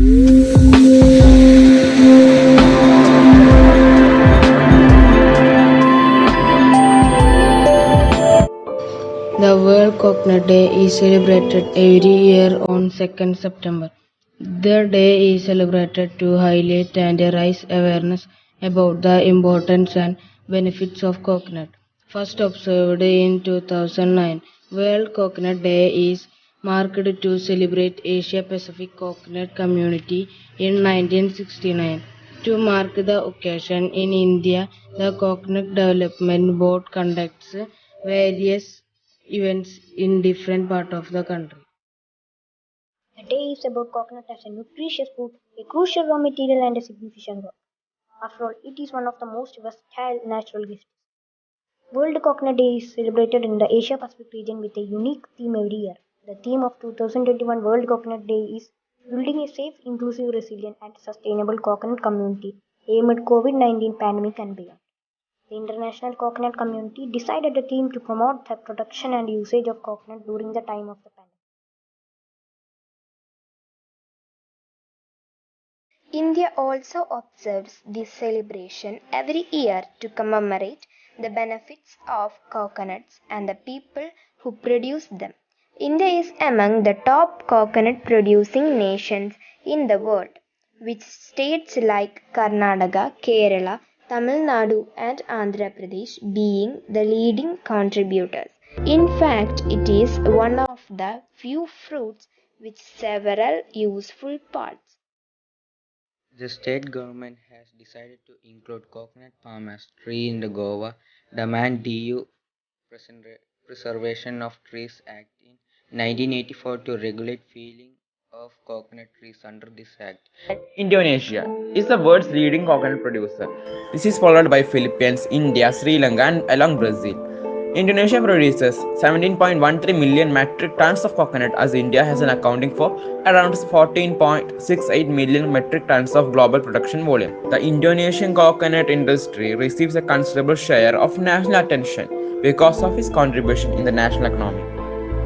The World Coconut Day is celebrated every year on 2nd September. The day is celebrated to highlight and raise awareness about the importance and benefits of coconut. First observed in 2009, World Coconut Day is marked to celebrate Asia Pacific Coconut Community in 1969. To mark the occasion in India, the Coconut Development Board conducts various events in different parts of the country. The day is about coconut as a nutritious food, a crucial raw material and a significant role. After all, it is one of the most versatile natural gifts. World Coconut Day is celebrated in the Asia Pacific region with a unique theme every year. The theme of 2021 World Coconut Day is building a safe, inclusive, resilient and sustainable coconut community amid COVID-19 pandemic and beyond. The international coconut community decided the theme to promote the production and usage of coconut during the time of the pandemic. India also observes this celebration every year to commemorate the benefits of coconuts and the people who produce them. India is among the top coconut producing nations in the world, with states like Karnataka, Kerala, Tamil Nadu, and Andhra Pradesh being the leading contributors. In fact, it is one of the few fruits with several useful parts. The state government has decided to include coconut palm as tree in the Goa Demand DU Preservation of Trees Act in 1984 to regulate felling of coconut trees under this act. Indonesia is the world's leading coconut producer. This is followed by Philippines, India, Sri Lanka, and along Brazil. Indonesia produces 17.13 million metric tons of coconut, as India has an accounting for around 14.68 million metric tons of global production volume. The Indonesian coconut industry receives a considerable share of national attention because of its contribution in the national economy.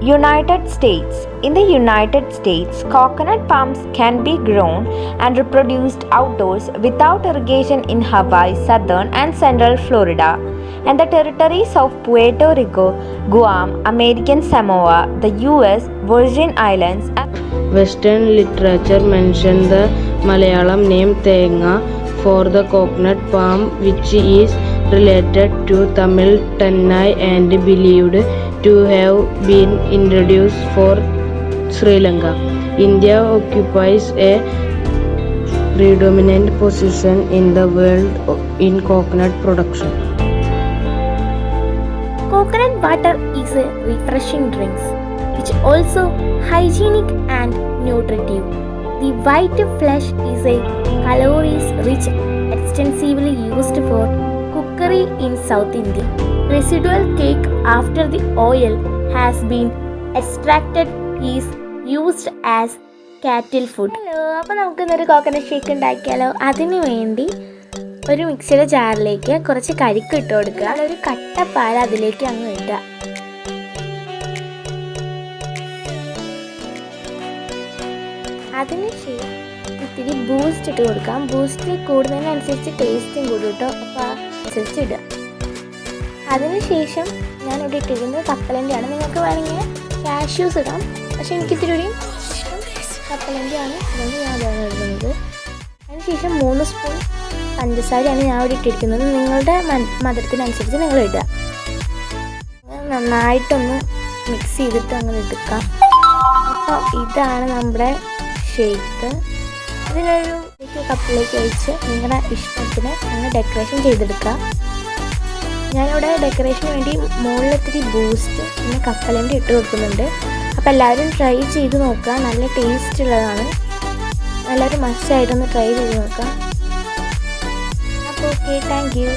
United States. In the United States, coconut palms can be grown and reproduced outdoors without irrigation in Hawaii, southern and central Florida, and the territories of Puerto Rico, Guam, American Samoa, the US, Virgin Islands, and Western literature mentions the Malayalam name Thenga for the coconut palm, which is related to Tamil Tennai and believed to have been introduced for Sri Lanka. India occupies a predominant position in the world in coconut production. Coconut water is a refreshing drink, which also hygienic and nutritive. The white flesh is a calories rich, extensively used for cookery in South India. Residual cake after the oil has been extracted is used as cattle food. അപ്പോൾ നമുക്കിന്നൊരു coconut shake ഉണ്ടാക്കിയാലോ. അതിനു വേണ്ടി ഒരു മിക്സിയുടെ ജാറിലേക്ക് കുറച്ച് കരിക്ക് ഇട്ട് കൊടുക്കുക. ഒരു കട്ട പാൽ അതിലേക്ക് അങ്ങ് ഇടുക. അതിനുശേഷം ഇത്തിരി ബൂസ്റ്റ് ഇട്ട് കൊടുക്കാം. ബൂസ്റ്റ് കൂടുന്നതിനനുസരിച്ച് ടേസ്റ്റും കൂടും കേട്ടോ. അപ്പോൾ അനുസരിച്ച് ഇടുക. അതിനുശേഷം ഞാനിവിടെ ഇട്ടിരിക്കുന്നത് കപ്പലണ്ടിയാണ്. നിങ്ങൾക്ക് വേണമെങ്കിൽ കാഷ്യൂസ് ഇടാം, പക്ഷേ എനിക്ക് ഇത്തിരി കൂടി ഇഷ്ടം കപ്പലണ്ടിയാണ്. അതുകൊണ്ട് ഞാൻ അതാണ് ഇടുന്നത്. അതിനുശേഷം 3 സ്പൂൺ പഞ്ചസാരയാണ് ഞാൻ ഇവിടെ ഇട്ടിരിക്കുന്നത്. നിങ്ങളുടെ മധുരത്തിനനുസരിച്ച് നിങ്ങൾ ഇടുക. നന്നായിട്ടൊന്ന് മിക്സ് ചെയ്തിട്ട് അങ്ങനെ എടുക്കാം. അപ്പോൾ ഇതാണ് നമ്മുടെ ഷേക്ക്. ഇതിനൊരു കപ്പിലേക്ക് ഒഴിച്ച് നിങ്ങളുടെ ഇഷ്ടത്തിന് അങ്ങനെ ഡെക്കറേഷൻ ചെയ്തെടുക്കുക. ഞാനിവിടെ ഡെക്കറേഷന് വേണ്ടി മുകളിലിത്തിരി ബൂസ്റ്റ് പിന്നെ കപ്പലണ്ടി ഇട്ട് കൊടുക്കുന്നുണ്ട്. അപ്പോൾ എല്ലാവരും ട്രൈ ചെയ്ത് നോക്കുക. നല്ല ടേസ്റ്റ് ഉള്ളതാണ്. എല്ലാവരും മസ്റ്റായിട്ടൊന്ന് ട്രൈ ചെയ്ത് നോക്കുക. അപ്പോൾ okay, thank you.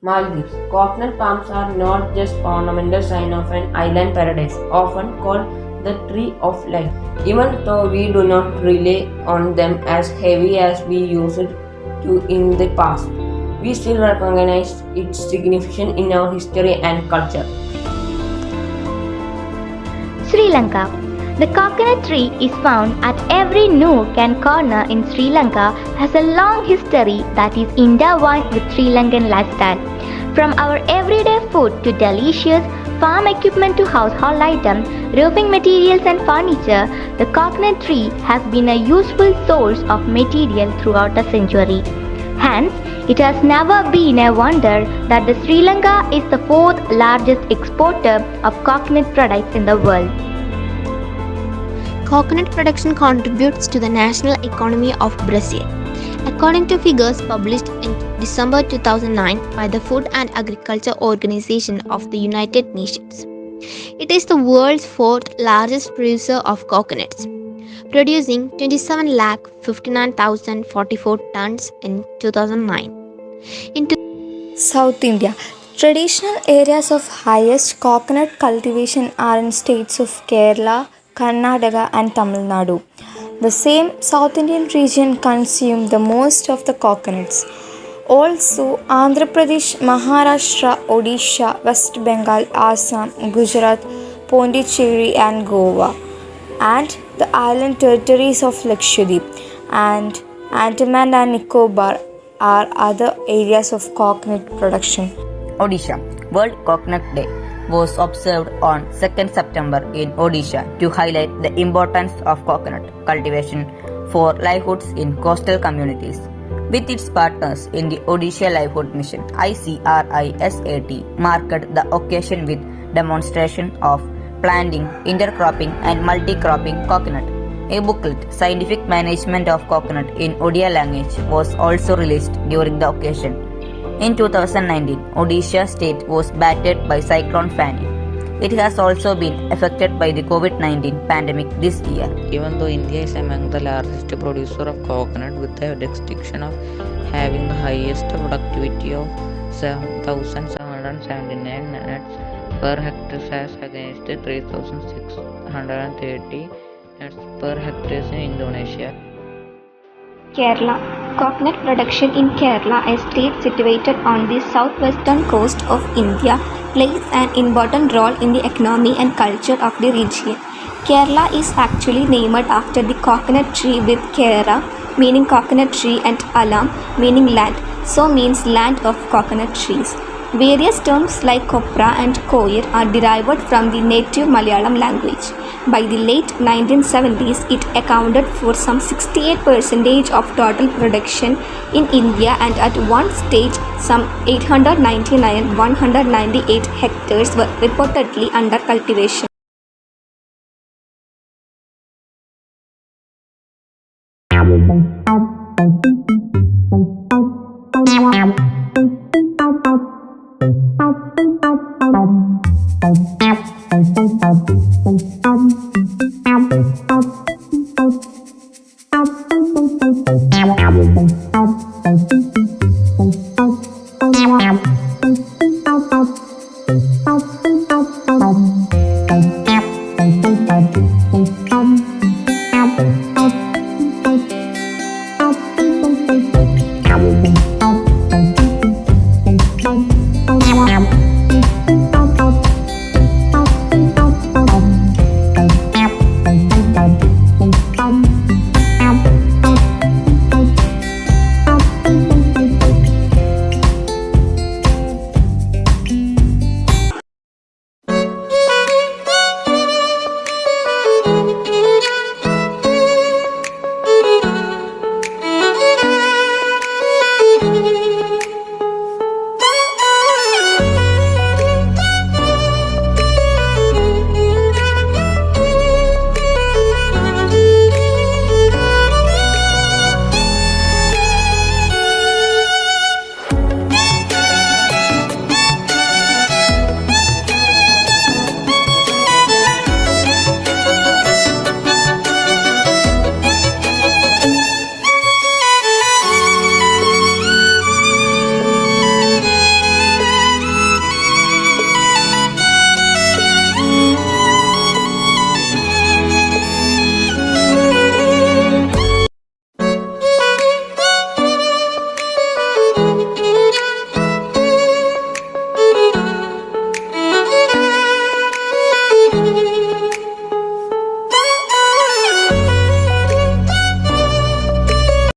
Maldives. Coconut palms are not just ornamental sign of an island paradise, often called the tree of life. Even though we do not rely on them as heavy as we used to in the past, we still recognize its significance in our history and culture. Sri Lanka. The coconut tree is found at every nook and corner in Sri Lanka, has a long history that is intertwined with Sri Lankan lifestyle. From our everyday food to delicious farm equipment to household items, roofing materials and furniture, the coconut tree has been a useful source of material throughout the century. Hence, it has never been a wonder that the Sri Lanka is the fourth largest exporter of coconut products in the world. Coconut production contributes to the national economy of Brazil. According to figures published in December 2009 by the Food and Agriculture Organization of the United Nations, it is the world's fourth largest producer of coconuts, producing 27,59,044 tons in 2009. South India. Traditional areas of highest coconut cultivation are in states of Kerala, Karnataka and Tamil Nadu. The same South Indian region consume the most of the coconuts. Also, Andhra Pradesh, Maharashtra, Odisha, West Bengal, Assam, Gujarat, Pondicherry and Goa, and the island territories of Lakshadweep and Andaman and Nicobar are other areas of coconut production. Odisha. World Coconut Day was observed on 2nd September in Odisha to highlight the importance of coconut cultivation for livelihoods in coastal communities. With its partners in the Odisha Livelihood Mission (ICRISAT) marked the occasion with demonstration of planting, intercropping and multi-cropping coconut. A booklet, Scientific Management of Coconut in Odia language, was also released during the occasion. In 2019, Odisha state was battered by Cyclone Fani. It has also been affected by the COVID-19 pandemic this year. Even though India is among the largest producer of coconut with the distinction of having the highest productivity of 7,779 nuts per hectare as against 3,630 nuts per hectare in Indonesia. Kerala. Coconut production in Kerala, a state situated on the southwestern coast of India, plays an important role in the economy and culture of the region. Kerala is actually named after the coconut tree, with Kera meaning coconut tree and Alam meaning land, so means land of coconut trees. Various terms like Kopra and Koir are derived from the native Malayalam language. By the late 1970s, it accounted for some 68% of total production in India, and at one stage, some 198 hectares were reportedly under cultivation.